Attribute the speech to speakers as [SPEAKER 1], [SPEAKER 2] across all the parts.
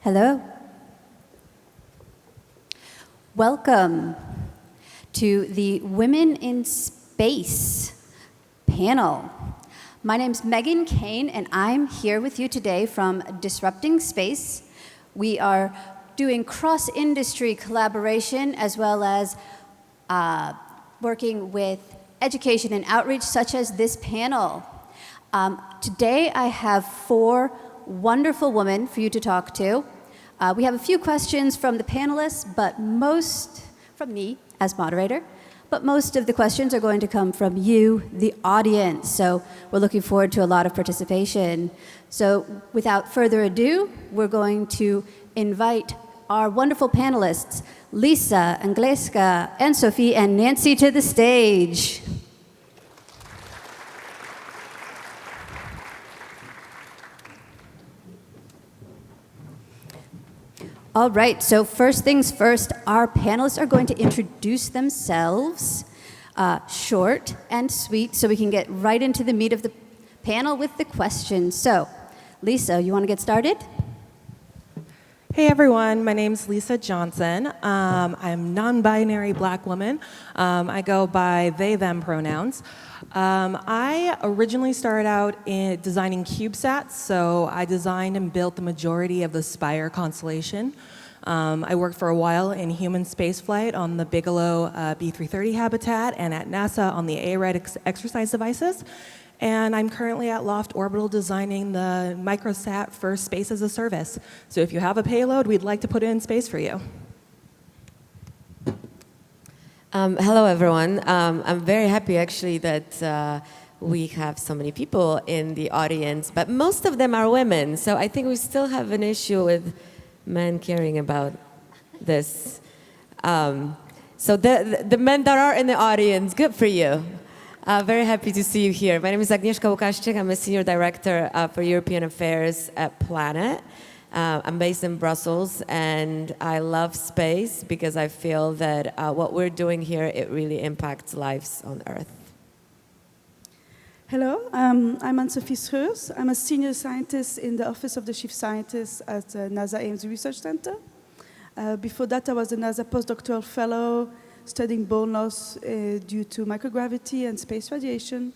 [SPEAKER 1] Hello. Welcome to the Women in Space panel. My name's Megan Kane, and I'm here with you today from Disrupting Space. We are doing cross-industry collaboration as well as working with education and outreach such as this panel. Today I have 4 wonderful women for you to talk to. We have a few questions from the panelists, but most from me as moderator, but most of the questions are going to come from you, the audience. So we're looking forward to a lot of participation. So without further ado, we're going to invite our wonderful panelists, Lisa, Angleska, and Sophie, and Nancy to the stage. All right, so first things first, our panelists are going to introduce themselves, short and sweet, so we can get right into the meat of the panel with the questions. So, Lisa, you want to get started?
[SPEAKER 2] Hey everyone, my name's Lisa Johnson. I'm a non-binary black woman. I go by they, them pronouns. I originally started out in designing CubeSats, so I designed and built the majority of the Spire constellation. I worked for a while in human spaceflight on the Bigelow B330 habitat and at NASA on the ARED exercise devices. And I'm currently at Loft Orbital designing the microsat for space as a service. So if you have a payload, we'd like to put it in space for you.
[SPEAKER 3] Hello, everyone. I'm very happy, actually, that we have so many people in the audience, but most of them are women. So I think we still have an issue with men caring about this. So the men that are in the audience, good for you. Very happy to see you here. My name is Agnieszka Łukaszczyk. I'm a senior director for European Affairs at Planet. I'm based in Brussels, and I love space because I feel that what we're doing here, it really impacts lives on Earth.
[SPEAKER 4] Hello, I'm Anne-Sophie Schreurs. I'm a senior scientist in the Office of the Chief Scientist at NASA Ames Research Center. Before that, I was a NASA postdoctoral fellow studying bone loss due to microgravity and space radiation.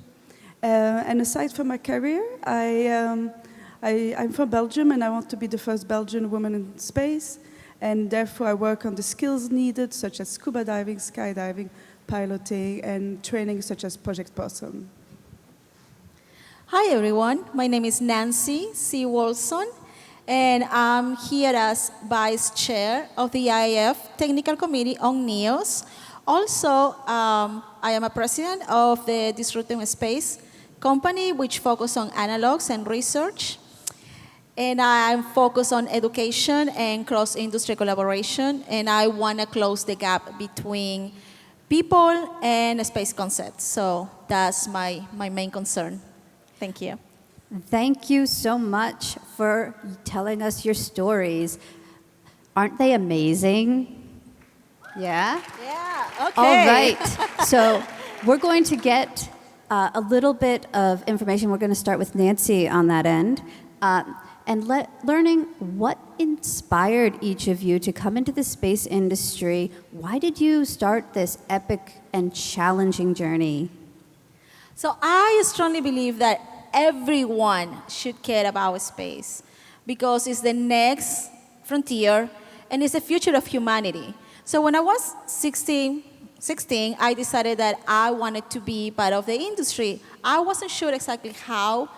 [SPEAKER 4] And aside from my career, I'm from Belgium, and I want to be the first Belgian woman in space, and therefore I work on the skills needed, such as scuba diving, skydiving, piloting, and training such as Project Possum.
[SPEAKER 5] Hi everyone, my name is Nancy C. Wolson, and I'm here as Vice Chair of the IAF Technical Committee on NEOS. Also, I am a president of the Disrupting Space company, which focuses on analogs and research. And I'm focused on education and cross-industry collaboration, and I want to close the gap between people and space concepts. So that's my main concern. Thank you.
[SPEAKER 1] Thank you so much for telling us your stories. Aren't they amazing? Yeah?
[SPEAKER 5] Yeah, okay.
[SPEAKER 1] All right. So we're going to get a little bit of information. We're going to start with Nancy on that end. And learning what inspired each of you to come into the space industry. Why did you start this epic and challenging journey?
[SPEAKER 5] So I strongly believe that everyone should care about space because it's the next frontier and it's the future of humanity. So when I was 16, I decided that I wanted to be part of the industry. I wasn't sure exactly how,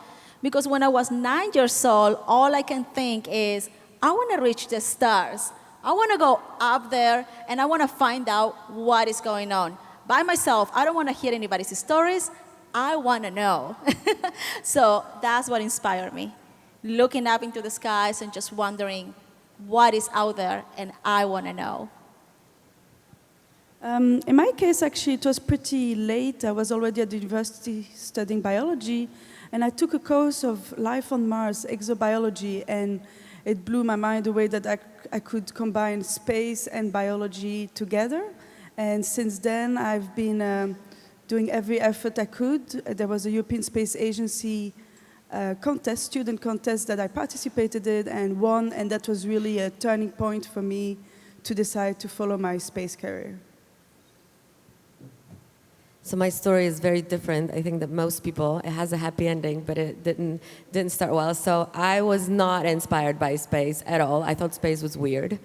[SPEAKER 5] because when I was 9 years old, all I can think is, I want to reach the stars. I want to go up there, and I want to find out what is going on. By myself, I don't want to hear anybody's stories. I want to know. So that's what inspired me. Looking up into the skies and just wondering what is out there, and I want to know.
[SPEAKER 4] In my case, actually, it was pretty late. I was already at the university studying biology, and I took a course of life on Mars, exobiology, and it blew my mind the way that I could combine space and biology together. And since then, I've been doing every effort I could. There was a European Space Agency contest, student contest that I participated in and won, and that was really a turning point for me to decide to follow my space career.
[SPEAKER 3] So my story is very different. I think that most people, it has a happy ending, but it didn't start well. So I was not inspired by space at all. I thought space was weird.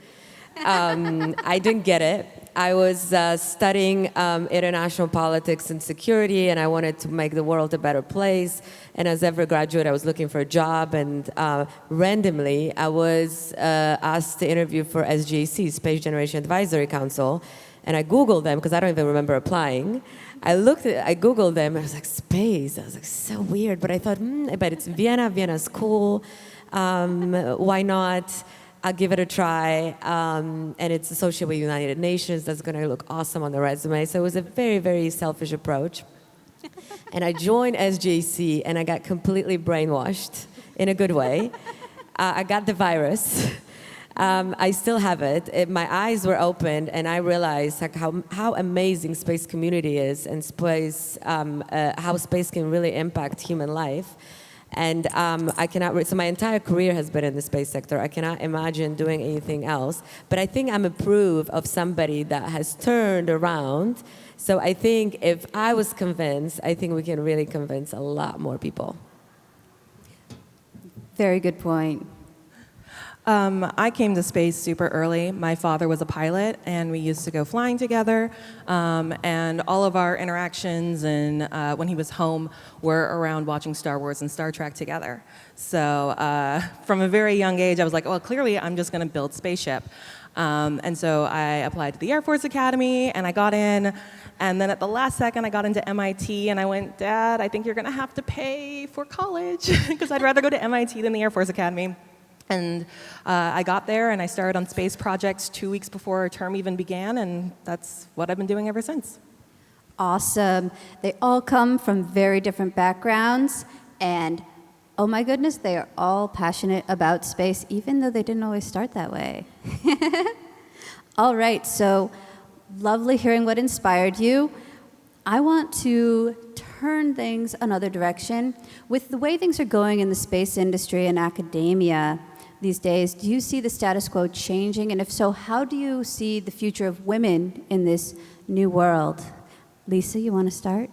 [SPEAKER 3] I didn't get it. I was studying international politics and security, and I wanted to make the world a better place. And as every graduate, I was looking for a job, and randomly, I was asked to interview for SGAC, Space Generation Advisory Council, and I Googled them because I don't even remember applying. I Googled them, and I was like, space. I was like, so weird, but I thought, I bet it's Vienna. Vienna's cool. Why not? I'll give it a try, and it's associated with United Nations. That's going to look awesome on the resume. So it was a very, very selfish approach. And I joined SJC, and I got completely brainwashed in a good way. I got the virus. I still have it. My eyes were opened, and I realized like how amazing space community is, and space, how space can really impact human life. And I cannot, so my entire career has been in the space sector. I cannot imagine doing anything else. But I think I'm a proof of somebody that has turned around. So I think if I was convinced, I think we can really convince a lot more people.
[SPEAKER 1] Very good point.
[SPEAKER 2] I came to space super early. My father was a pilot, and we used to go flying together. And all of our interactions and when he was home were around watching Star Wars and Star Trek together. So from a very young age, I was like, well, clearly I'm just going to build spaceship. And so I applied to the Air Force Academy, and I got in. And then at the last second, I got into MIT, and I went, Dad, I think you're going to have to pay for college, because I'd rather go to MIT than the Air Force Academy. And I got there, and I started on space projects 2 weeks before our term even began, and that's what I've been doing ever since.
[SPEAKER 1] Awesome. They all come from very different backgrounds, and oh my goodness, they are all passionate about space, even though they didn't always start that way. All right, so lovely hearing what inspired you. I want to turn things another direction. With the way things are going in the space industry and academia these days, do you see the status quo changing? And if so, how do you see the future of women in this new world? Lisa, you want to start?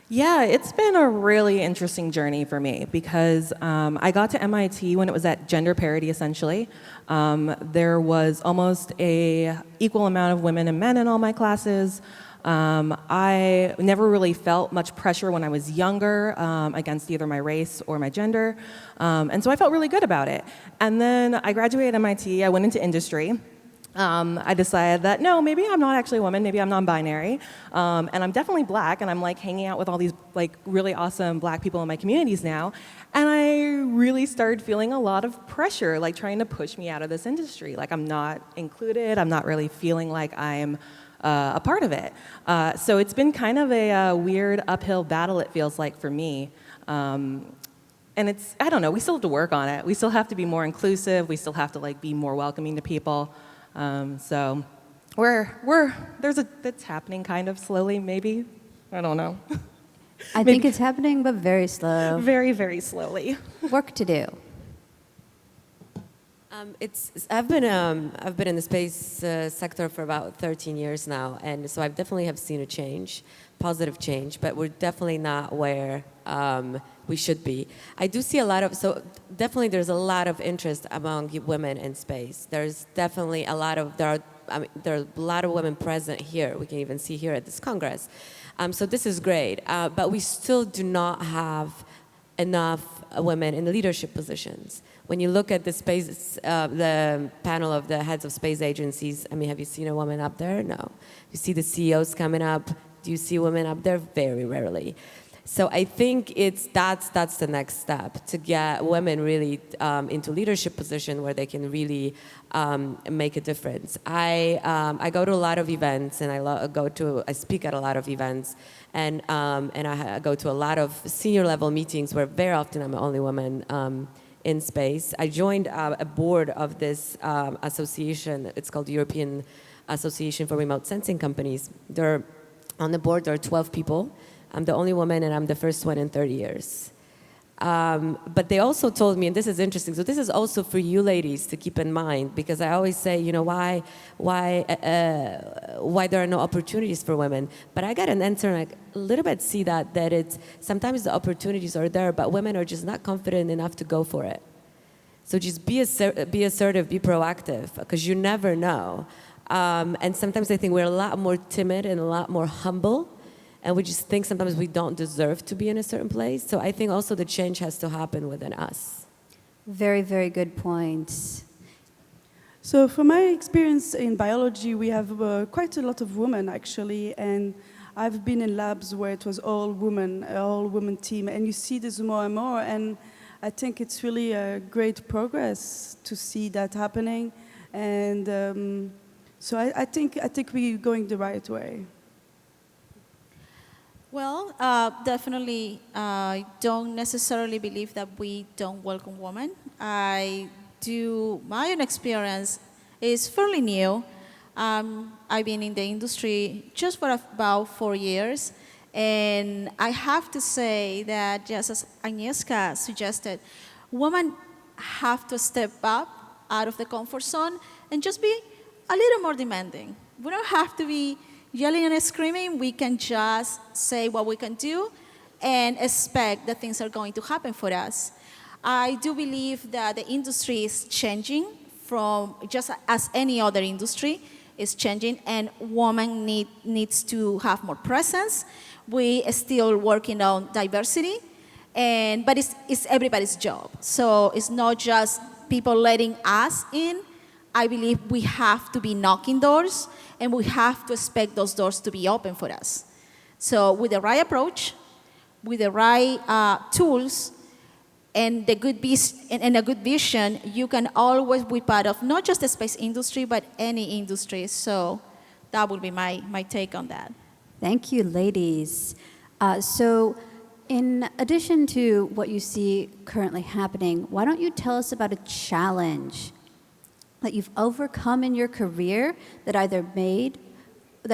[SPEAKER 2] Yeah, it's been a really interesting journey for me because I got to MIT when it was at gender parity, essentially. There was almost a equal amount of women and men in all my classes. I never really felt much pressure when I was younger against either my race or my gender, and so I felt really good about it. And then I graduated MIT, I went into industry. I decided that, no, maybe I'm not actually a woman, maybe I'm non-binary, and I'm definitely black, and I'm like hanging out with all these like really awesome black people in my communities now, and I really started feeling a lot of pressure, like trying to push me out of this industry. Like I'm not included, I'm not really feeling like I'm a part of it. So it's been kind of a weird uphill battle, it feels like, for me. And it's, I don't know, we still have to work on it. We still have to be more inclusive. We still have to like be more welcoming to people. So it's happening kind of slowly, maybe. I don't know.
[SPEAKER 1] I think it's happening, but very slow.
[SPEAKER 2] Very, very slowly.
[SPEAKER 1] Work to do.
[SPEAKER 3] I've been in the space sector for about 13 years now, and so I definitely have seen a change, positive change, but we're definitely not where we should be. I do see definitely there's a lot of interest among women in space. There's definitely there are a lot of women present here. We can even see here at this Congress. So this is great, but we still do not have enough women in the leadership positions. When you look at the panel of the heads of space agencies, I mean, have you seen a woman up there? No. You see the CEOs coming up. Do you see women up there? Very rarely. So I think that's the next step, to get women really into leadership position where they can really make a difference. I go to a lot of events, and I speak at a lot of events, and I go to a lot of senior level meetings where very often I'm the only woman in space. I joined a board of this association. It's called the European Association for Remote Sensing Companies. On the board, there are 12 people. I'm the only woman, and I'm the first one in 30 years. But they also told me, and this is interesting, so this is also for you ladies to keep in mind, because I always say, why there are no opportunities for women. But I got an answer, and I a little bit see that it's sometimes the opportunities are there, but women are just not confident enough to go for it. So just be assertive, be proactive, because you never know. And sometimes I think we're a lot more timid and a lot more humble, and we just think sometimes we don't deserve to be in a certain place. So I think also the change has to happen within us.
[SPEAKER 1] Very, very good points.
[SPEAKER 4] So from my experience in biology, we have quite a lot of women, actually, and I've been in labs where it was all women team, and you see this more and more, and I think it's really a great progress to see that happening, and so I think we're going the right way.
[SPEAKER 5] Well, definitely, I don't necessarily believe that we don't welcome women. My own experience is fairly new. I've been in the industry just for about 4 years, and I have to say that, just as Agnieszka suggested, women have to step up out of the comfort zone and just be a little more demanding. We don't have to be yelling and screaming. We can just say what we can do and expect that things are going to happen for us. I do believe that the industry is changing from just as any other industry is changing, and women needs to have more presence. We are still working on diversity, but it's everybody's job. So it's not just people letting us in. I believe we have to be knocking doors, and we have to expect those doors to be open for us. So with the right approach, with the right tools, and a good vision, you can always be part of not just the space industry, but any industry. So that would be my take on that.
[SPEAKER 1] Thank you, ladies. So in addition to what you see currently happening, why don't you tell us about a challenge that you've overcome in your career that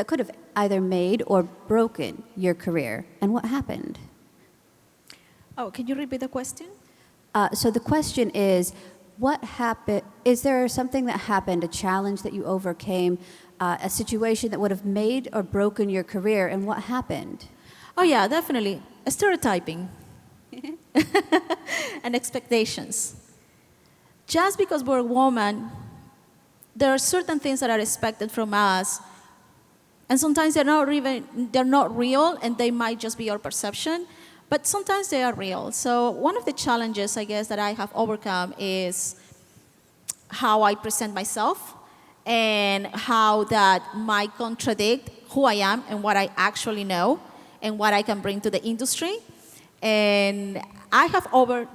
[SPEAKER 1] could have either made or broken your career, and what happened?
[SPEAKER 5] Oh, can you repeat the question?
[SPEAKER 1] So the question is, what happened? Is there something that happened, a challenge that you overcame, a situation that would have made or broken your career, and what happened?
[SPEAKER 5] Oh yeah, definitely. Stereotyping and expectations. Just because we're a woman, there are certain things that are expected from us, and sometimes they're not real, and they might just be our perception, but sometimes they are real. So one of the challenges, I guess, that I have overcome is how I present myself, and how that might contradict who I am and what I actually know and what I can bring to the industry. And I have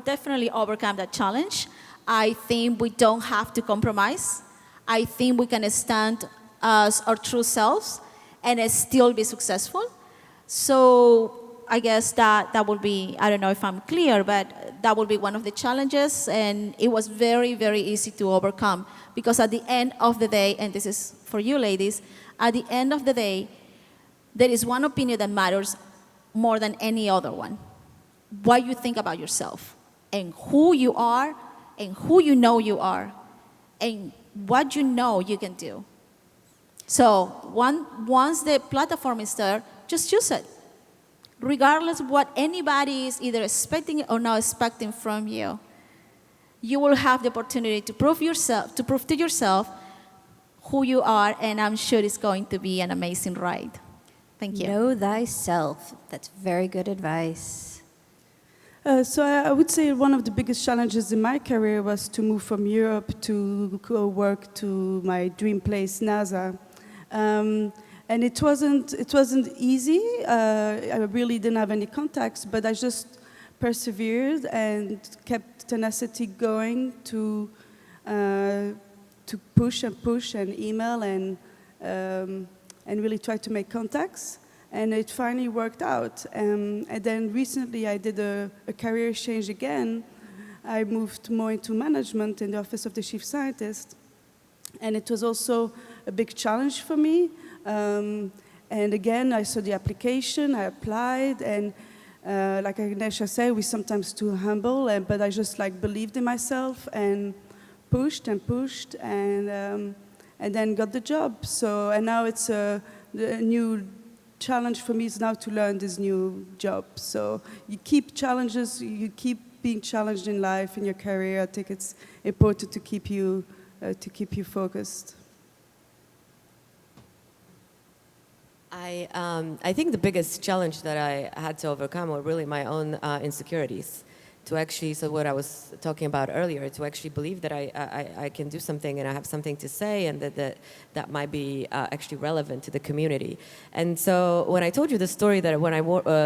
[SPEAKER 5] definitely overcome that challenge. I think we don't have to compromise. I think we can stand as our true selves and still be successful. So I guess that will be, I don't know if I'm clear, but that will be one of the challenges, and it was very, very easy to overcome, because at the end of the day, and this is for you ladies, at the end of the day, there is one opinion that matters more than any other one. What you think about yourself, and who you are, and who you know you are, and what you know you can do. So once the platform is there, just use it. Regardless of what anybody is either expecting or not expecting from you, you will have the opportunity to prove to yourself who you are, and I'm sure it's going to be an amazing ride. Thank you.
[SPEAKER 1] Know thyself. That's very good advice.
[SPEAKER 4] So I would say one of the biggest challenges in my career was to move from Europe to go work to my dream place, NASA. And it wasn't easy. I really didn't have any contacts, but I just persevered and kept tenacity going to push and email and really try to make contacts. And it finally worked out. And then recently I did a career change again. I moved more into management in the office of the chief scientist. And it was also a big challenge for me. And again, I saw the application, I applied, and Like Agnesha said, we're sometimes too humble, but I just like believed in myself and pushed and then got the job. So, and now it's the new challenge for me is now to learn this new job. So you keep challenges, you keep being challenged in life, in your career. I think it's important to keep you focused.
[SPEAKER 3] I think the biggest challenge that I had to overcome were really my own insecurities. To actually, so what I was talking about earlier, to actually believe that I can do something and I have something to say and that might be actually relevant to the community. And so when I told you the story that when I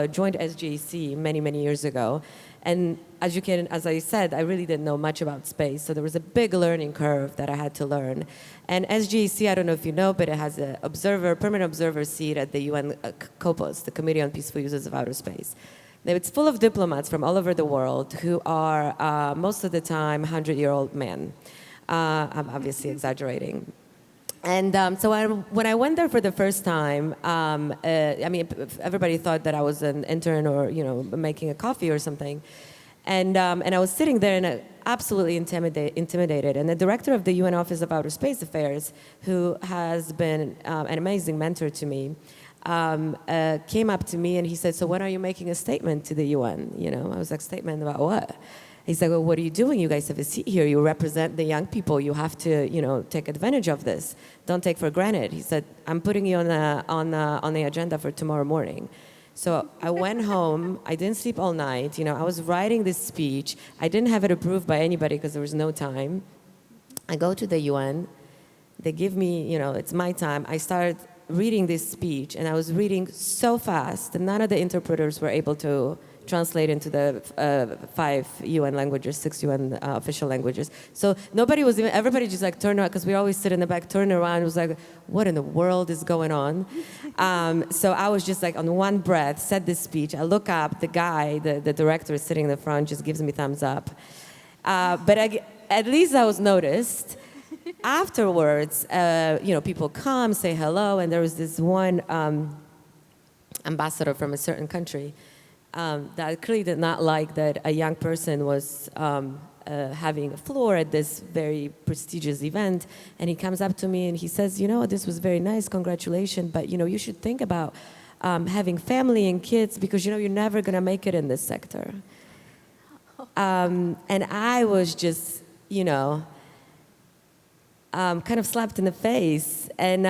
[SPEAKER 3] joined SGAC many years ago, and as I said, I really didn't know much about space, so there was a big learning curve that I had to learn. And SGAC, I don't know if you know, but it has a permanent observer seat at the UN COPOS, the Committee on Peaceful Uses of Outer Space. It's full of diplomats from all over the world who are most of the time 100-year-old men. I'm obviously exaggerating. And when I went there for the first time, I mean, everybody thought that I was an intern or, making a coffee or something. And I was sitting there and absolutely intimidated. And the director of the UN Office of Outer Space Affairs, who has been an amazing mentor to me, came up to me and he said, "So when are you making a statement to the UN?" I was like, "Statement about what?" He's like, "Well, what are you doing? You guys have a seat here. You represent the young people. You have to, take advantage of this. Don't take for granted." He said, "I'm putting you on the agenda for tomorrow morning." So I went home. I didn't sleep all night. I was writing this speech. I didn't have it approved by anybody because there was no time. I go to the UN. They give me, it's my time. I started reading this speech, and I was reading so fast that none of the interpreters were able to translate into the 5 UN languages, 6 UN official languages. So everybody just like turned around, because we always sit in the back, turned around, and was like, what in the world is going on? So I was just like on one breath, said this speech. I look up, the guy, the director is sitting in the front, just gives me thumbs up. But at least I was noticed. Afterwards, people come, say hello, and there was this one ambassador from a certain country that clearly did not like that a young person was having a floor at this very prestigious event. And he comes up to me and he says, "This was very nice, congratulations, but you should think about having family and kids, because you're never going to make it in this sector." And I was just, kind of slapped in the face. And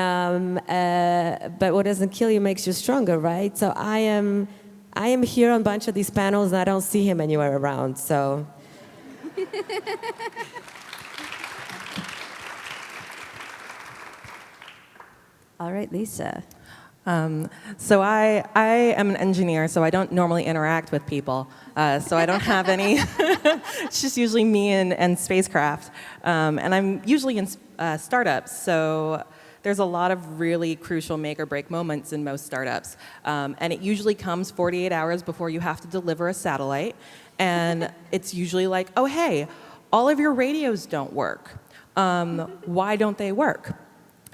[SPEAKER 3] but what doesn't kill you makes you stronger, right? So I am here on a bunch of these panels, and I don't see him anywhere around. So.
[SPEAKER 1] All right, Lisa.
[SPEAKER 2] So I am an engineer, so I don't normally interact with people. So I don't have any. It's just usually me and spacecraft. And I'm usually in startups, so there's a lot of really crucial make or break moments in most startups. And it usually comes 48 hours before you have to deliver a satellite. And it's usually like, "Oh, hey, all of your radios don't work. Why don't they work?"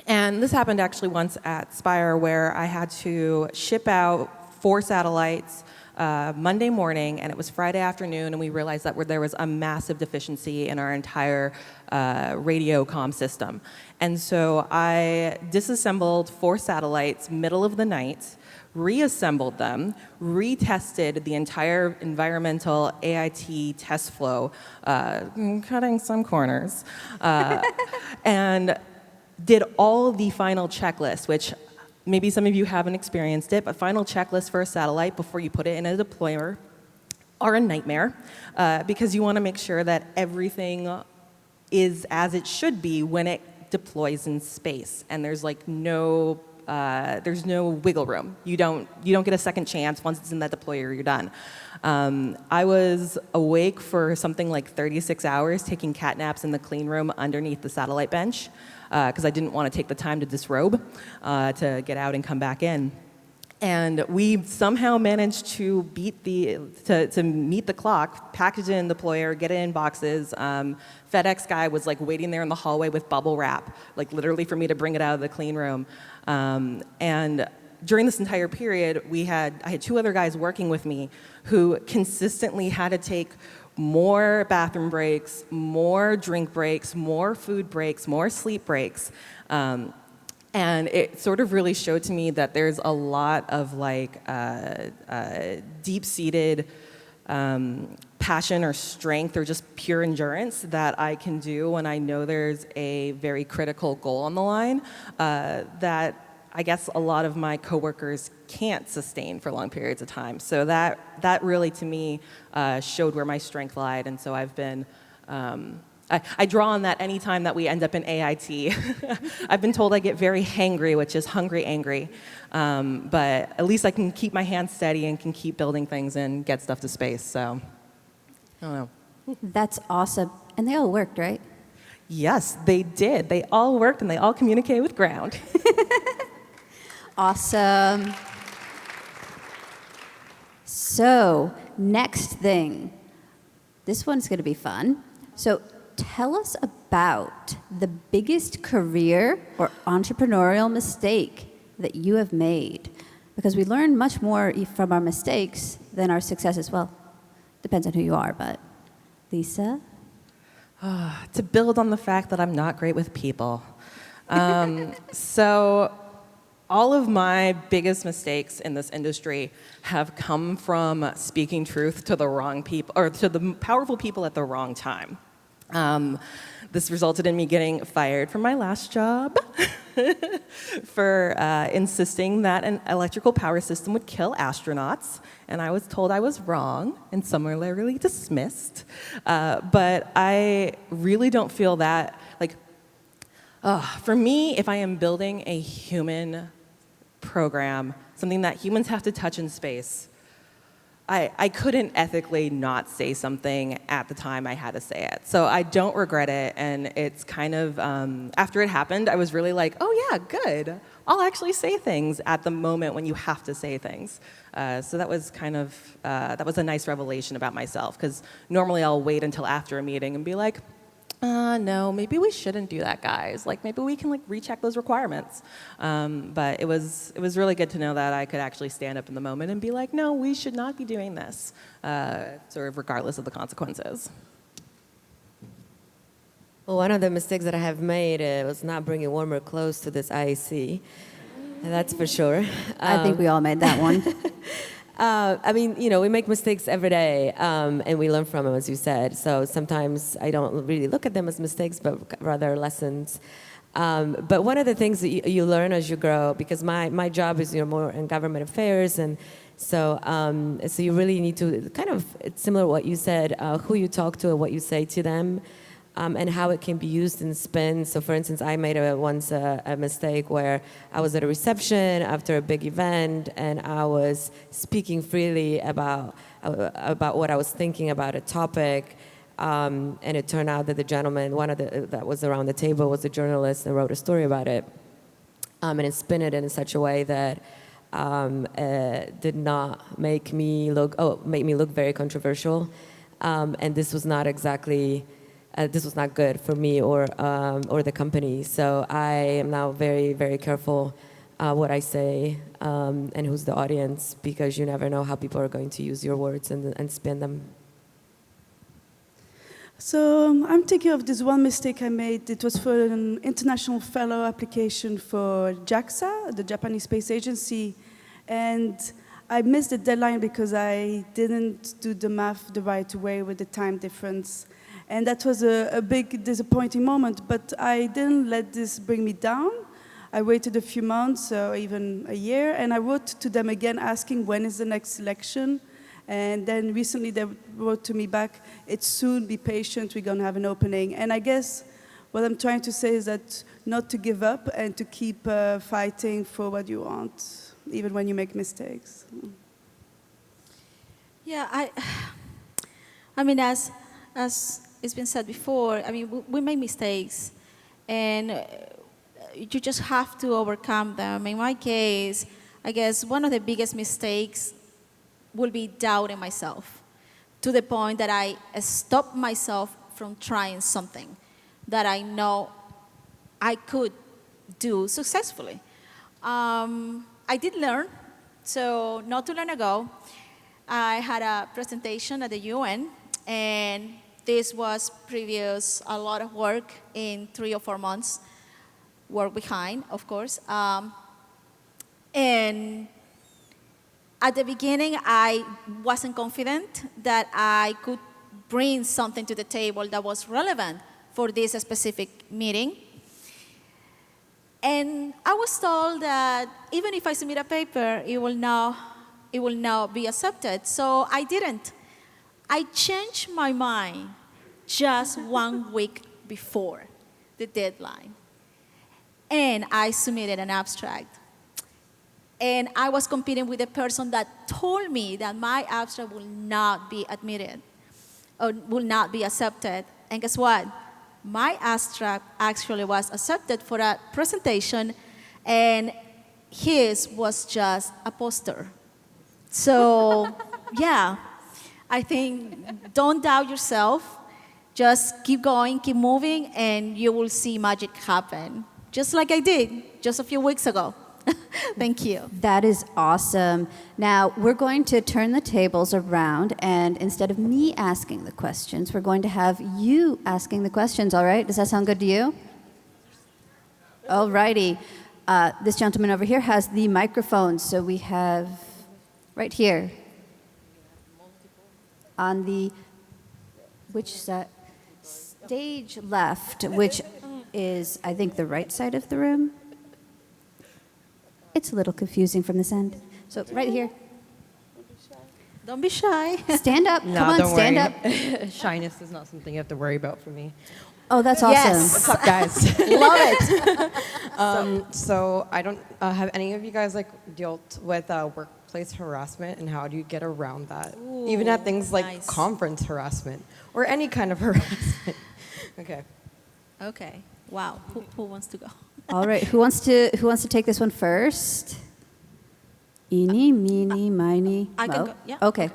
[SPEAKER 2] And this happened actually once at Spire, where I had to ship out 4 satellites Monday morning, and it was Friday afternoon, and we realized that there was a massive deficiency in our entire radio comm system. And so I disassembled 4 satellites middle of the night, reassembled them, retested the entire environmental AIT test flow, cutting some corners, and did all the final checklists, which maybe some of you haven't experienced it, but final checklists for a satellite before you put it in a deployer are a nightmare, because you want to make sure that everything is as it should be when it deploys in space, and there's no wiggle room. You don't get a second chance. Once it's in that deployer, you're done. I was awake for something like 36 hours, taking cat naps in the clean room underneath the satellite bench, because I didn't want to take the time to disrobe to get out and come back in. And we somehow managed to meet the clock, package it in the deployer, get it in boxes. FedEx guy was like waiting there in the hallway with bubble wrap, like literally for me to bring it out of the clean room. And during this entire period, I had 2 other guys working with me who consistently had to take more bathroom breaks, more drink breaks, more food breaks, more sleep breaks. And it sort of really showed to me that there's a lot of like deep-seated passion or strength or just pure endurance that I can do when I know there's a very critical goal on the line that I guess a lot of my coworkers can't sustain for long periods of time. So that really, to me, showed where my strength lied, and so I've been. I draw on that any time that we end up in AIT. I've been told I get very hangry, which is hungry, angry. But at least I can keep my hands steady and can keep building things and get stuff to space. So, I don't know.
[SPEAKER 1] That's awesome. And they all worked, right?
[SPEAKER 2] Yes, they did. They all worked and they all communicated with ground.
[SPEAKER 1] Awesome. So, next thing. This one's going to be fun. So, tell us about the biggest career or entrepreneurial mistake that you have made. Because we learn much more from our mistakes than our successes. Well, depends on who you are, but Lisa?
[SPEAKER 2] To build on the fact that I'm not great with people. So all of my biggest mistakes in this industry have come from speaking truth to the wrong people, or to the powerful people at the wrong time. This resulted in me getting fired from my last job for insisting that an electrical power system would kill astronauts, and I was told I was wrong and summarily dismissed. But I really don't feel that, like, for me, if I am building a human program, something that humans have to touch in space, I couldn't ethically not say something at the time I had to say it. So I don't regret it, and it's kind of, after it happened, I was really like, oh yeah, good. I'll actually say things at the moment when you have to say things. So that was kind of, that was a nice revelation about myself, because normally I'll wait until after a meeting and be like, no, maybe we shouldn't do that, guys. Like, maybe we can recheck those requirements. But it was really good to know that I could actually stand up in the moment and be like, no, we should not be doing this, sort of regardless of the consequences.
[SPEAKER 3] Well, one of the mistakes that I have made was not bringing warmer clothes to this IAC. That's for sure.
[SPEAKER 1] I think we all made that one.
[SPEAKER 3] I mean, we make mistakes every day, and we learn from them, as you said. So sometimes I don't really look at them as mistakes, but rather lessons. But one of the things that you learn as you grow, because my job is more in government affairs, and so you really need to kind of, it's similar to what you said, who you talk to and what you say to them. And how it can be used in spin. So, for instance, I made once a mistake where I was at a reception after a big event, and I was speaking freely about what I was thinking about a topic, and it turned out that the gentleman, that was around the table, was a journalist and wrote a story about it, and it spun it in such a way that did not make me look very controversial, and this was not exactly. This was not good for me or the company. So I am now very, very careful what I say and who's the audience, because you never know how people are going to use your words and spin them.
[SPEAKER 4] So I'm thinking of this one mistake I made. It was for an international fellow application for JAXA, the Japanese Space Agency, and I missed the deadline because I didn't do the math the right way with the time difference. And that was a big disappointing moment, but I didn't let this bring me down. I waited a few months, or even a year, and I wrote to them again asking when is the next selection. And then recently they wrote to me back, it's soon, be patient, we're gonna have an opening. And I guess what I'm trying to say is that not to give up and to keep fighting for what you want, even when you make mistakes.
[SPEAKER 5] Yeah, I mean, as it's been said before, I mean, we make mistakes, and you just have to overcome them. In my case, I guess one of the biggest mistakes will be doubting myself, to the point that I stop myself from trying something that I know I could do successfully. I did learn. So not too long ago, I had a presentation at the UN, and this was previous a lot of work in 3 or 4 months, work behind, of course. And at the beginning, I wasn't confident that I could bring something to the table that was relevant for this specific meeting. And I was told that even if I submit a paper, it will not be accepted. So I didn't. I changed my mind just 1 week before the deadline. And I submitted an abstract. And I was competing with a person that told me that my abstract will not be admitted or will not be accepted. And guess what? My abstract actually was accepted for a presentation, and his was just a poster. So, yeah, I think don't doubt yourself. Just keep going, keep moving, and you will see magic happen. Just like I did just a few weeks ago. Thank you.
[SPEAKER 1] That is awesome. Now, we're going to turn the tables around, and instead of me asking the questions, we're going to have you asking the questions, all right? Does that sound good to you? All righty. This gentleman over here has the microphone, so we have right here on the, stage left, which is, I think, the right side of the room. It's a little confusing from this end. So right here.
[SPEAKER 5] Don't be shy.
[SPEAKER 1] Stand up.
[SPEAKER 6] No,
[SPEAKER 1] Come on,
[SPEAKER 6] don't
[SPEAKER 1] stand
[SPEAKER 6] worry.
[SPEAKER 1] up.
[SPEAKER 6] Shyness is not something you have to worry about for me.
[SPEAKER 1] Oh, that's awesome.
[SPEAKER 5] Yes.
[SPEAKER 6] What's up, guys?
[SPEAKER 5] Love it.
[SPEAKER 6] So I don't have any of you guys dealt with workplace harassment, and how do you get around that? Even at things like
[SPEAKER 5] nice.
[SPEAKER 6] conference harassment or any kind of harassment. Okay.
[SPEAKER 5] Okay. Wow. Who wants to go?
[SPEAKER 1] All right. Who wants to take this one first? Eeny, meeny, miny,
[SPEAKER 5] I can
[SPEAKER 1] mo.
[SPEAKER 5] go, yeah.
[SPEAKER 1] Okay.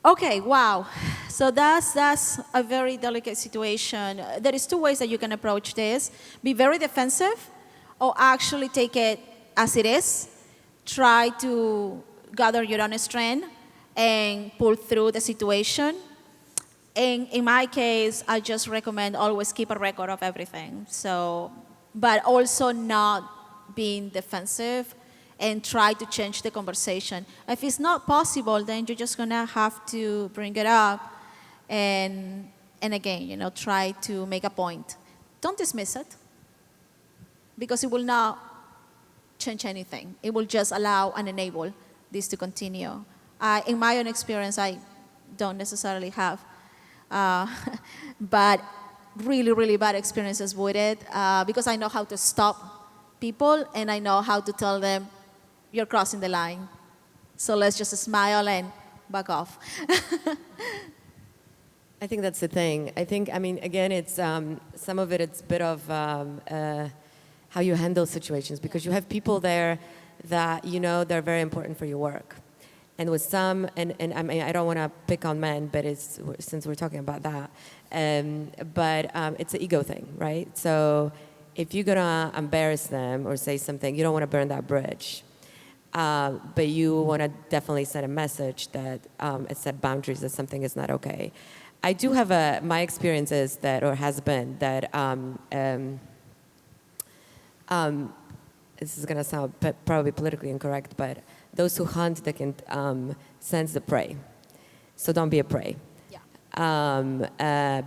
[SPEAKER 5] Okay, wow. So that's a very delicate situation. There is 2 ways that you can approach this. Be very defensive, or actually take it as it is. Try to gather your own strength and pull through the situation. And in my case, I just recommend always keep a record of everything. So, but also not being defensive, and try to change the conversation. If it's not possible, then you're just gonna have to bring it up, and again, try to make a point. Don't dismiss it, because it will not change anything. It will just allow and enable this to continue. In my own experience, I don't necessarily have, but really, really bad experiences with it, because I know how to stop people, and I know how to tell them, you're crossing the line. So let's just smile and back off.
[SPEAKER 3] I think that's the thing. Again, it's some of it's a bit of how you handle situations, because you have people there that they're very important for your work. And with some, and I don't want to pick on men, but since we're talking about that, but it's an ego thing, right? So if you're gonna embarrass them or say something, you don't want to burn that bridge. But you want to definitely send a message that set boundaries, that something is not okay. I do have my experience is that, or has been, that this is going to sound probably politically incorrect, but those who hunt, they can sense the prey. So don't be a prey.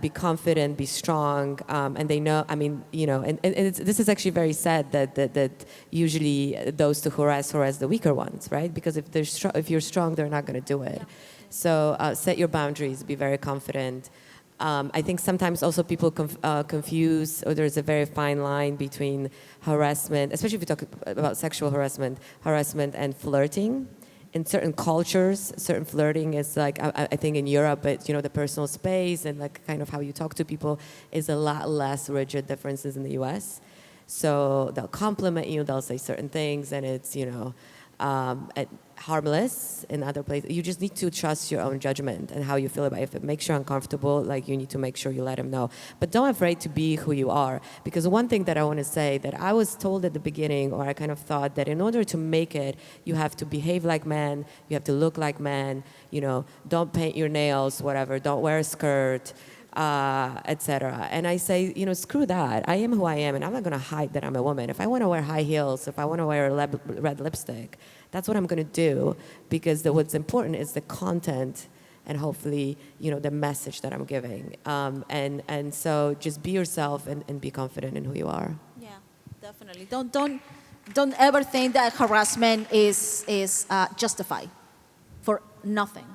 [SPEAKER 3] Be confident, be strong, and they know. This is actually very sad that usually those to harass the weaker ones, right? Because if you're strong, they're not going to do it. Yeah. So set your boundaries, be very confident. I think sometimes also people confuse, or there's a very fine line between harassment, especially if you talk about sexual harassment and flirting. In certain cultures, certain flirting is like, I think in Europe, but the personal space and like kind of how you talk to people is a lot less rigid differences in the US. So they'll compliment you, they'll say certain things, and it's, harmless in other places. You just need to trust your own judgment and how you feel about it. If it makes you uncomfortable, like, you need to make sure you let him know. But don't be afraid to be who you are. Because one thing that I want to say that I was told at the beginning, or I kind of thought that in order to make it, you have to behave like men, you have to look like men, don't paint your nails, whatever, don't wear a skirt, etc. And I say, screw that. I am who I am, and I'm not going to hide that I'm a woman. If I want to wear high heels, if I want to wear a red lipstick, that's what I'm going to do, because what's important is the content and hopefully, the message that I'm giving. And so just be yourself and be confident in who you are.
[SPEAKER 5] Yeah, definitely. Don't ever think that harassment is justified for nothing,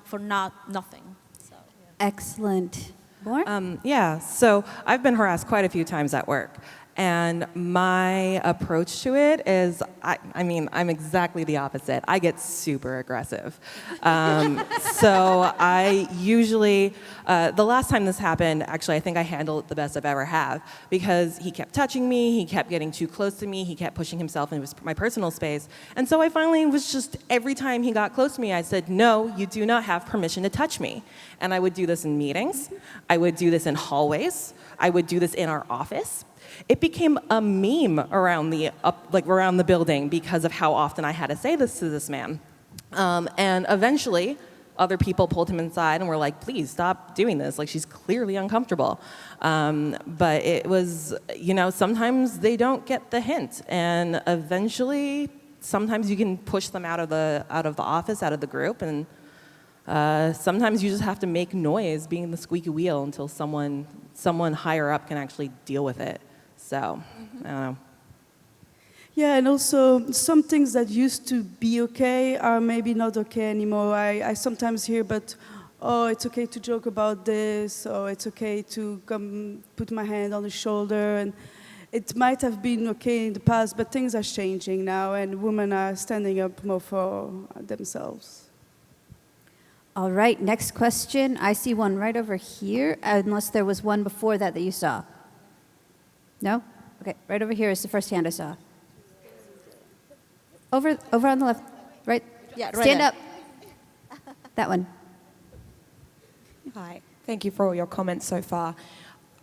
[SPEAKER 5] nothing. So, yeah.
[SPEAKER 1] Excellent. More?
[SPEAKER 2] Yeah, so I've been harassed quite a few times at work. And my approach to it is, I'm exactly the opposite. I get super aggressive. So I usually, the last time this happened, actually, I think I handled it the best I've ever have, because he kept touching me, he kept getting too close to me, he kept pushing himself into my personal space. And so I finally was just, every time he got close to me, I said, no, you do not have permission to touch me. And I would do this in meetings, I would do this in hallways, I would do this in our office. It became a meme around the building because of how often I had to say this to this man. And eventually, other people pulled him inside and were like, please stop doing this. Like, she's clearly uncomfortable. But it was, sometimes they don't get the hint. And eventually, sometimes you can push them out of the office, out of the group. And sometimes you just have to make noise, being the squeaky wheel, until someone higher up can actually deal with it. So, I don't know.
[SPEAKER 4] Yeah, and also some things that used to be okay are maybe not okay anymore. I sometimes hear, but, it's okay to joke about this, or it's okay to come put my hand on the shoulder. And it might have been okay in the past, but things are changing now, and women are standing up more for themselves.
[SPEAKER 1] All right, next question. I see one right over here, unless there was one before that you saw. No? Okay, right over here is the first hand I saw. Over on the left, right?
[SPEAKER 5] Yeah, right
[SPEAKER 1] Stand
[SPEAKER 5] there.
[SPEAKER 1] up. That one.
[SPEAKER 7] Hi, thank you for all your comments so far.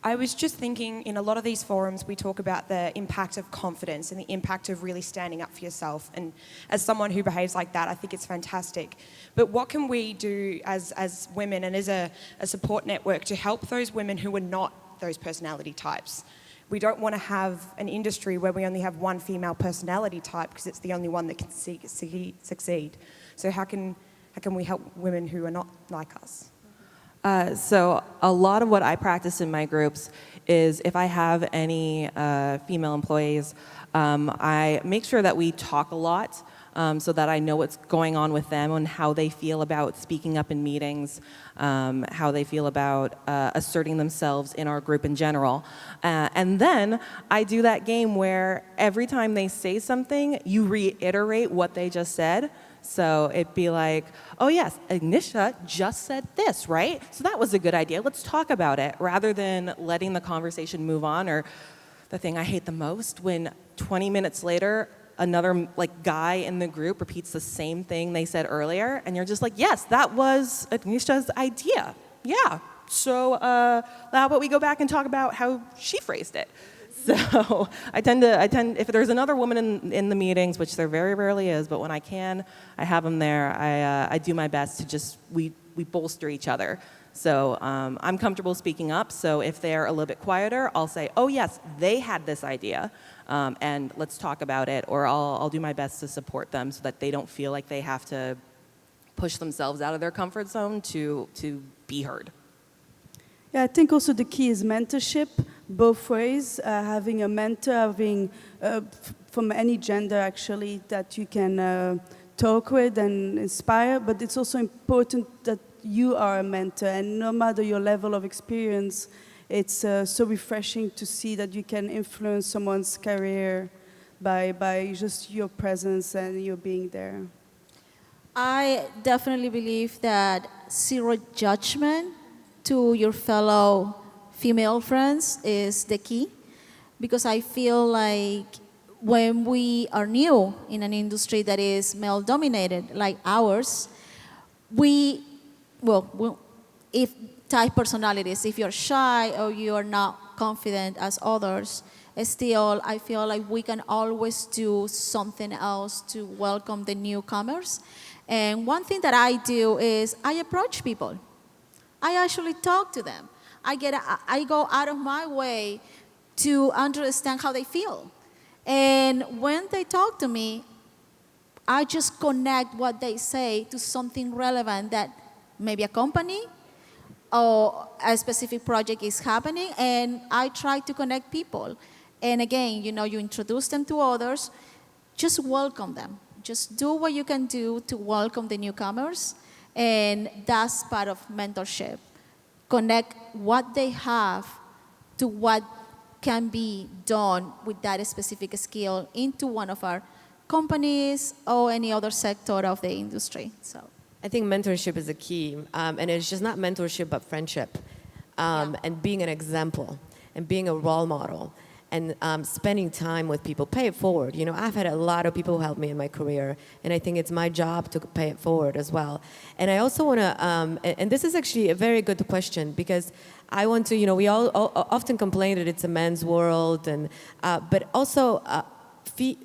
[SPEAKER 7] I was just thinking, in a lot of these forums, we talk about the impact of confidence and the impact of really standing up for yourself. And as someone who behaves like that, I think it's fantastic. But what can we do as women and as a support network to help those women who are not those personality types? We don't want to have an industry where we only have one female personality type because it's the only one that can succeed. So how can we help women who are not like us?
[SPEAKER 2] So a lot of what I practice in my groups is, if I have any female employees, I make sure that we talk a lot, so that I know what's going on with them and how they feel about speaking up in meetings, how they feel about asserting themselves in our group in general. And then I do that game where every time they say something, you reiterate what they just said. So it'd be like, oh yes, Agnisha just said this, right? So that was a good idea. Let's talk about it, rather than letting the conversation move on. Or the thing I hate the most, when 20 minutes later, another guy in the group repeats the same thing they said earlier, and you're just like, yes, that was Agnisha's idea. Yeah. So how about we go back and talk about how she phrased it? So I tend, if there's another woman in the meetings, which there very rarely is, but when I can, I have them there. I do my best to just, we bolster each other. So I'm comfortable speaking up. So if they're a little bit quieter, I'll say, oh yes, they had this idea, and let's talk about it. Or I'll do my best to support them so that they don't feel like they have to push themselves out of their comfort zone to be heard.
[SPEAKER 4] Yeah, I think also the key is mentorship, both ways. Having a mentor, having from any gender actually, that you can talk with and inspire. But it's also important that you are a mentor, and no matter your level of experience, it's so refreshing to see that you can influence someone's career by just your presence and your being there.
[SPEAKER 5] I definitely believe that zero judgment to your fellow female friends is the key, because I feel like when we are new in an industry that is male-dominated like ours, if type personalities, if you're shy or you're not confident as others, still I feel like we can always do something else to welcome the newcomers. And one thing that I do is I approach people. I actually talk to them. I go out of my way to understand how they feel. And when they talk to me, I just connect what they say to something relevant that maybe a company or a specific project is happening, and I try to connect people. And again, you introduce them to others, just welcome them. Just do what you can do to welcome the newcomers, and that's part of mentorship. Connect what they have to what can be done with that specific skill into one of our companies or any other sector of the industry. So
[SPEAKER 3] I think mentorship is a key, and it's just not mentorship, but friendship, and being an example, and being a role model, and spending time with people. Pay it forward. I've had a lot of people who help me in my career, and I think it's my job to pay it forward as well. And I also want to, and this is actually a very good question, because I want to, we all often complain that it's a men's world, and but also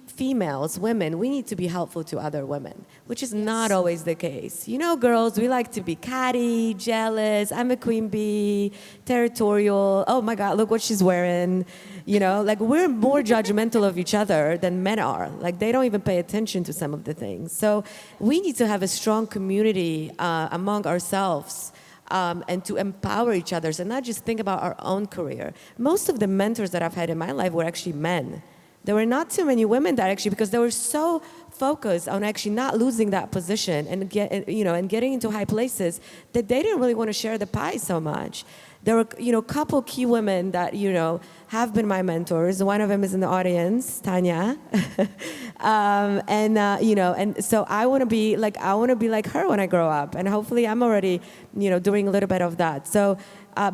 [SPEAKER 3] females, women, we need to be helpful to other women, which is not always the case. Girls, we like to be catty, jealous, I'm a queen bee, territorial, oh my God, look what she's wearing. We're more judgmental of each other than men are. They don't even pay attention to some of the things. So we need to have a strong community among ourselves, and to empower each other, and not just think about our own career. Most of the mentors that I've had in my life were actually men. There were not too many women that actually, because they were so focused on actually not losing that position and getting into high places, that they didn't really want to share the pie so much. There were, a couple key women that, have been my mentors. One of them is in the audience, Tanya. And so I want to be like her when I grow up. And hopefully I'm already, doing a little bit of that. So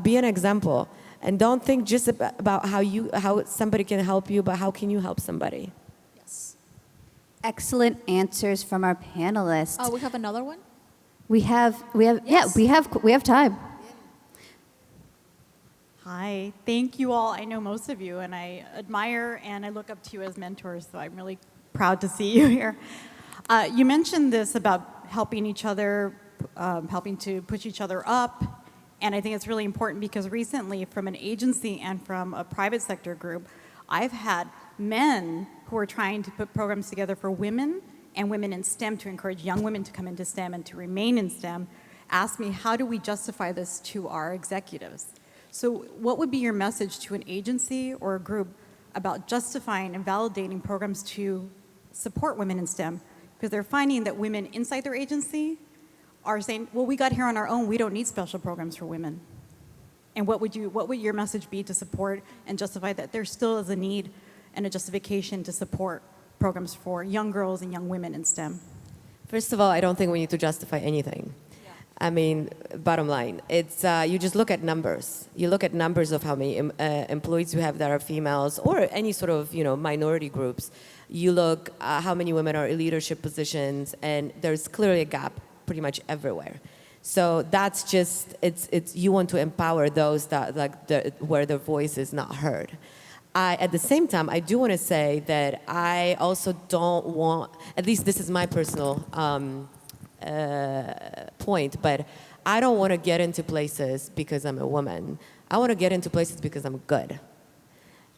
[SPEAKER 3] be an example. And don't think just about how somebody can help you, but how can you help somebody?
[SPEAKER 5] yes.
[SPEAKER 1] Excellent answers from our panelists.
[SPEAKER 5] Oh, we have another one?
[SPEAKER 1] We have
[SPEAKER 5] Yes.
[SPEAKER 1] we have time.
[SPEAKER 8] Hi, thank you all. I know most of you, and I admire and I look up to you as mentors, so I'm really proud to see you here. You mentioned this about helping each other, helping to push each other up, and I think it's really important because recently, from an agency and from a private sector group, I've had men who are trying to put programs together for women and women in STEM to encourage young women to come into STEM and to remain in STEM, ask me, how do we justify this to our executives? So what would be your message to an agency or a group about justifying and validating programs to support women in STEM? Because they're finding that women inside their agency are saying, well, we got here on our own, we don't need special programs for women. And what would your message be to support and justify that there still is a need and a justification to support programs for young girls and young women in STEM?
[SPEAKER 3] First of all, I don't think we need to justify anything. I mean, bottom line, it's you just look at numbers. You look at numbers of how many employees you have that are females, or any sort of minority groups. You look how many women are in leadership positions, and there's clearly a gap pretty much everywhere. So that's just it's you want to empower those that where their voice is not heard. At the same time, I do want to say that I also don't want, at least this is my personal point, but I don't want to get into places because I'm a woman. I want to get into places because I'm good.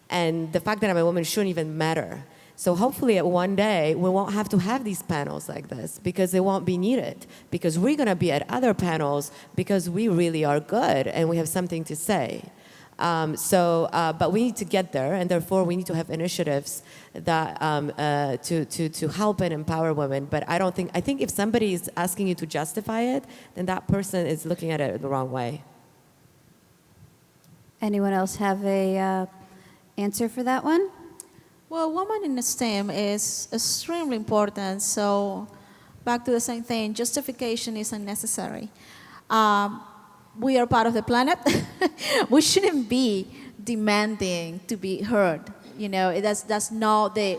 [SPEAKER 3] And the fact that I'm a woman shouldn't even matter. So hopefully one day we won't have to have these panels like this because they won't be needed, because we're going to be at other panels because we really are good and we have something to say. But we need to get there, and therefore we need to have initiatives that to help and empower women. But I think if somebody is asking you to justify it, then that person is looking at it the wrong way.
[SPEAKER 1] Anyone else have a answer for that one?
[SPEAKER 5] Well, women in STEM is extremely important. So back to the same thing, justification is unnecessary. We are part of the planet. We shouldn't be demanding to be heard. That's not the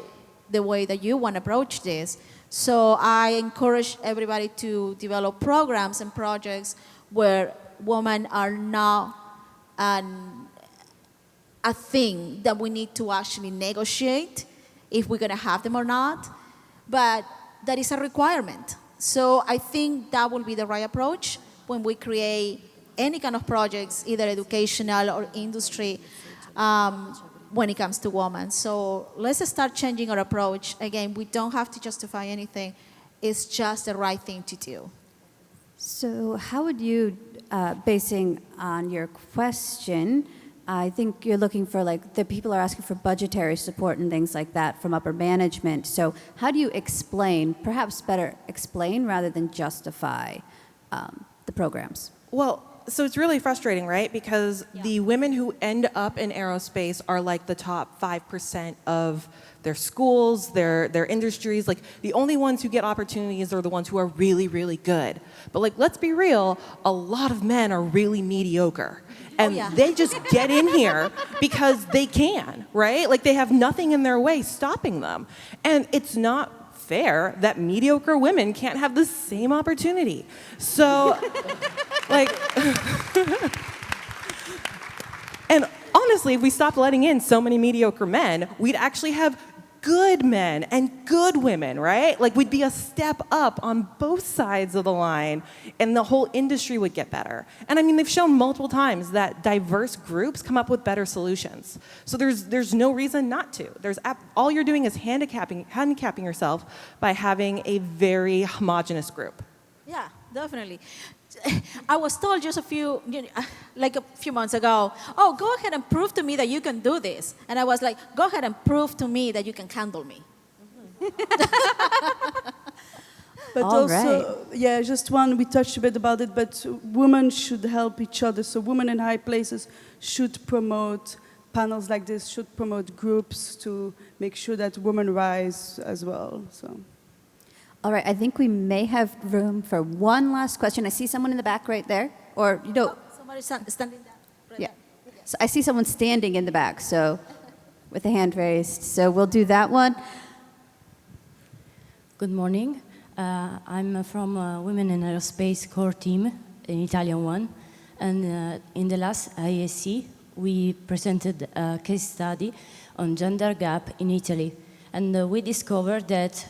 [SPEAKER 5] way that you want to approach this. So I encourage everybody to develop programs and projects where women are not a thing that we need to actually negotiate if we're going to have them or not, but that is a requirement. So I think that will be the right approach when we create any kind of projects, either educational or industry, when it comes to women. So let's start changing our approach. Again, we don't have to justify anything. It's just the right thing to do.
[SPEAKER 1] So how would you, basing on your question, I think you're looking for, like, the people are asking for budgetary support and things like that from upper management. So how do you explain, perhaps better explain rather than justify the programs?
[SPEAKER 2] Well, so it's really frustrating, right? Because the women who end up in aerospace are like the top 5% of their schools, their industries. Like, the only ones who get opportunities are the ones who are really, really good. But, like, let's be real, a lot of men are really mediocre. And they just get in here because they can, right? Like, they have nothing in their way stopping them. And it's not fair that mediocre women can't have the same opportunity. So, like, and honestly, if we stopped letting in so many mediocre men, we'd actually have good men and good women, right? Like, we'd be a step up on both sides of the line, and the whole industry would get better. And I mean, they've shown multiple times that diverse groups come up with better solutions. So there's no reason not to. All you're doing is handicapping yourself by having a very homogenous group.
[SPEAKER 5] Yeah, definitely. I was told just a few months ago, oh, go ahead and prove to me that you can do this. And I was like, go ahead and prove to me that you can handle me.
[SPEAKER 4] But
[SPEAKER 1] All
[SPEAKER 4] also, just one, we touched a bit about it, but women should help each other. So women in high places should promote panels like this, should promote groups to make sure that women rise as well. So.
[SPEAKER 1] All right, I think we may have room for one last question. I see someone in the back right there. Or,
[SPEAKER 5] Somebody standing there. Right
[SPEAKER 1] yeah.
[SPEAKER 5] there.
[SPEAKER 1] So I see someone standing in the back, so with a hand raised. So we'll do that one.
[SPEAKER 9] Good morning. I'm from Women in Aerospace core team, an Italian one. And in the last IAC, we presented a case study on gender gap in Italy. And we discovered that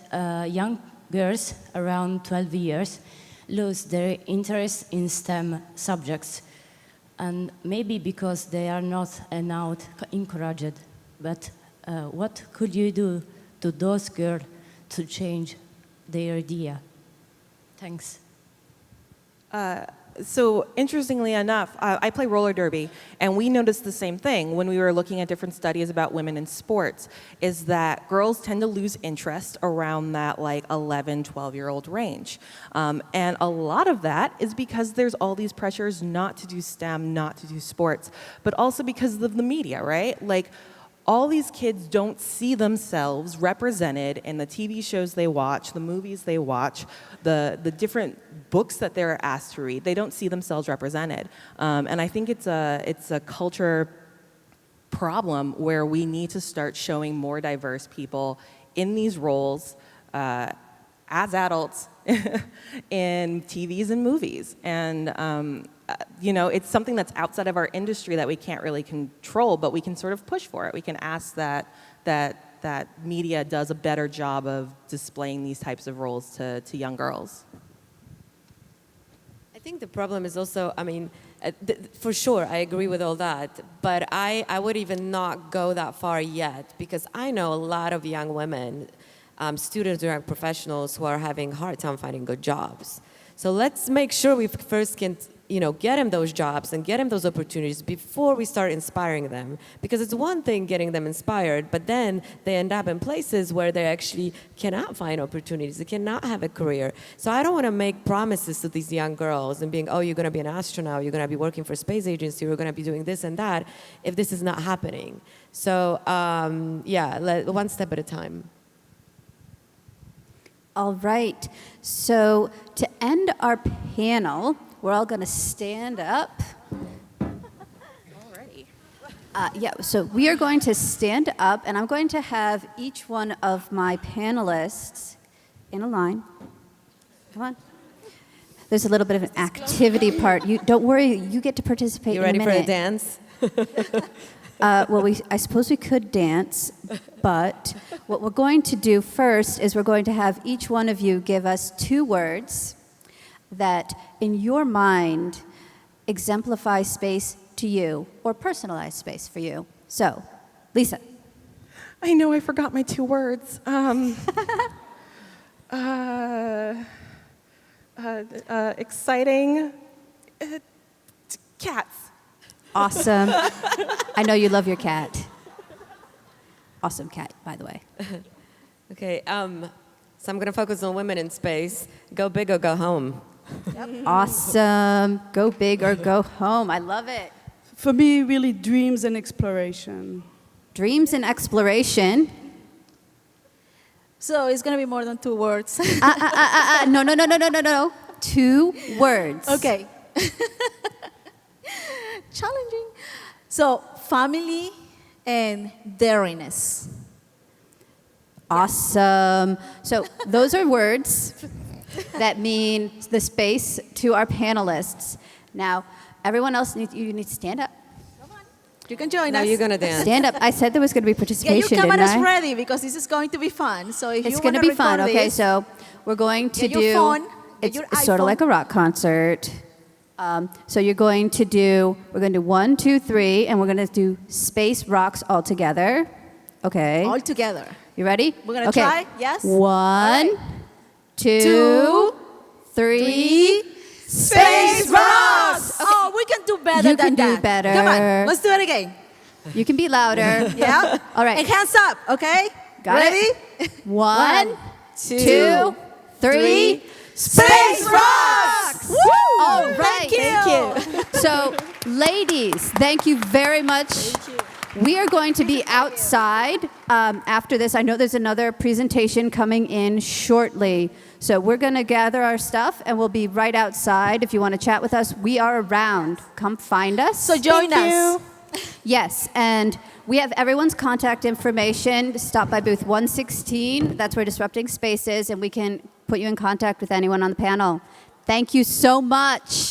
[SPEAKER 9] young girls around 12 years lose their interest in STEM subjects. And maybe because they are not enough encouraged. But what could you do to those girls to change their idea? Thanks.
[SPEAKER 2] So interestingly enough, I play roller derby, and we noticed the same thing when we were looking at different studies about women in sports, is that girls tend to lose interest around that like 11, 12-year-old range. And a lot of that is because there's all these pressures not to do STEM, not to do sports, but also because of the media, right? Like, all these kids don't see themselves represented in the TV shows they watch, the movies they watch, the different books that they're asked to read. They don't see themselves represented. And I think it's a culture problem where we need to start showing more diverse people in these roles as adults in TVs and movies. And it's something that's outside of our industry that we can't really control, but we can sort of push for it. We can ask that media does a better job of displaying these types of roles to young girls.
[SPEAKER 3] I think the problem is also, for sure, I agree with all that, but I would even not go that far yet, because I know a lot of young women, students or young professionals who are having a hard time finding good jobs. So let's make sure we first can get them those jobs and get them those opportunities before we start inspiring them. Because it's one thing getting them inspired, but then they end up in places where they actually cannot find opportunities, they cannot have a career. So I don't want to make promises to these young girls and being, oh, you're going to be an astronaut, you're going to be working for a space agency, you're going to be doing this and that, if this is not happening. So one step at a time.
[SPEAKER 1] All right. So to end our panel, we're all going to stand up.
[SPEAKER 2] Alrighty.
[SPEAKER 1] Yeah, so we are going to stand up, and I'm going to have each one of my panelists in a line. Come on. There's a little bit of an activity part. You don't worry, you get to participate
[SPEAKER 3] You
[SPEAKER 1] in a
[SPEAKER 3] ready for
[SPEAKER 1] minute.
[SPEAKER 3] a dance?
[SPEAKER 1] I suppose we could dance, but what we're going to do first is we're going to have each one of you give us 2 words that, in your mind, exemplify space to you or personalize space for you. So, Lisa.
[SPEAKER 2] I know I forgot my 2 words. Exciting. Cats.
[SPEAKER 1] Awesome. I know you love your cat. Awesome cat, by the way.
[SPEAKER 3] Okay, so I'm going to focus on women in space. Go big or go home.
[SPEAKER 1] Awesome. Go big or go home. I love it.
[SPEAKER 4] For me, really dreams and exploration.
[SPEAKER 1] Dreams and exploration.
[SPEAKER 5] So it's going to be more than 2 words.
[SPEAKER 1] No. 2 words.
[SPEAKER 5] Okay. Challenging. So family and daringness.
[SPEAKER 1] Awesome. So those are words that mean the space to our panelists. Now, everyone else, you need to stand up.
[SPEAKER 5] You can join
[SPEAKER 3] Now
[SPEAKER 5] us.
[SPEAKER 3] you're going to dance.
[SPEAKER 1] Stand up. I said there was going to be
[SPEAKER 5] Get your
[SPEAKER 1] participation,
[SPEAKER 5] cameras
[SPEAKER 1] didn't I?
[SPEAKER 5] ready because this is going to be fun. So if
[SPEAKER 1] It's
[SPEAKER 5] you
[SPEAKER 1] going
[SPEAKER 5] want
[SPEAKER 1] to
[SPEAKER 5] to
[SPEAKER 1] be fun.
[SPEAKER 5] record
[SPEAKER 1] Okay,
[SPEAKER 5] this,
[SPEAKER 1] so we're going to
[SPEAKER 5] get your
[SPEAKER 1] do.
[SPEAKER 5] phone, get
[SPEAKER 1] It's
[SPEAKER 5] your
[SPEAKER 1] sort of
[SPEAKER 5] iPhone.
[SPEAKER 1] like a rock concert. So you're going to do. We're going to do 1, 2, 3, and we're going to do space rocks all together. Okay.
[SPEAKER 5] all together.
[SPEAKER 1] You ready?
[SPEAKER 5] We're gonna
[SPEAKER 1] okay.
[SPEAKER 5] try, yes?
[SPEAKER 1] 1,
[SPEAKER 5] right.
[SPEAKER 1] 2, 3.
[SPEAKER 5] Space rocks! Oh, we can do better
[SPEAKER 1] You
[SPEAKER 5] than
[SPEAKER 1] can do
[SPEAKER 5] that.
[SPEAKER 1] better.
[SPEAKER 5] Come on, let's do it again.
[SPEAKER 1] You can be louder.
[SPEAKER 5] Yeah?
[SPEAKER 1] All right.
[SPEAKER 5] And hands up, okay?
[SPEAKER 1] Got
[SPEAKER 5] Ready?
[SPEAKER 1] it? 1,
[SPEAKER 3] 2,
[SPEAKER 1] 2, 3.
[SPEAKER 5] Space rocks! Woo!
[SPEAKER 1] All right.
[SPEAKER 5] Thank you.
[SPEAKER 1] So, ladies, thank you very much. We are going to be outside after this. I know there's another presentation coming in shortly. So we're going to gather our stuff, and we'll be right outside. If you want to chat with us, we are around. Come find us.
[SPEAKER 5] So join us.
[SPEAKER 1] Yes, and we have everyone's contact information. Stop by booth 116. That's where Disrupting Space is, and we can put you in contact with anyone on the panel. Thank you so much.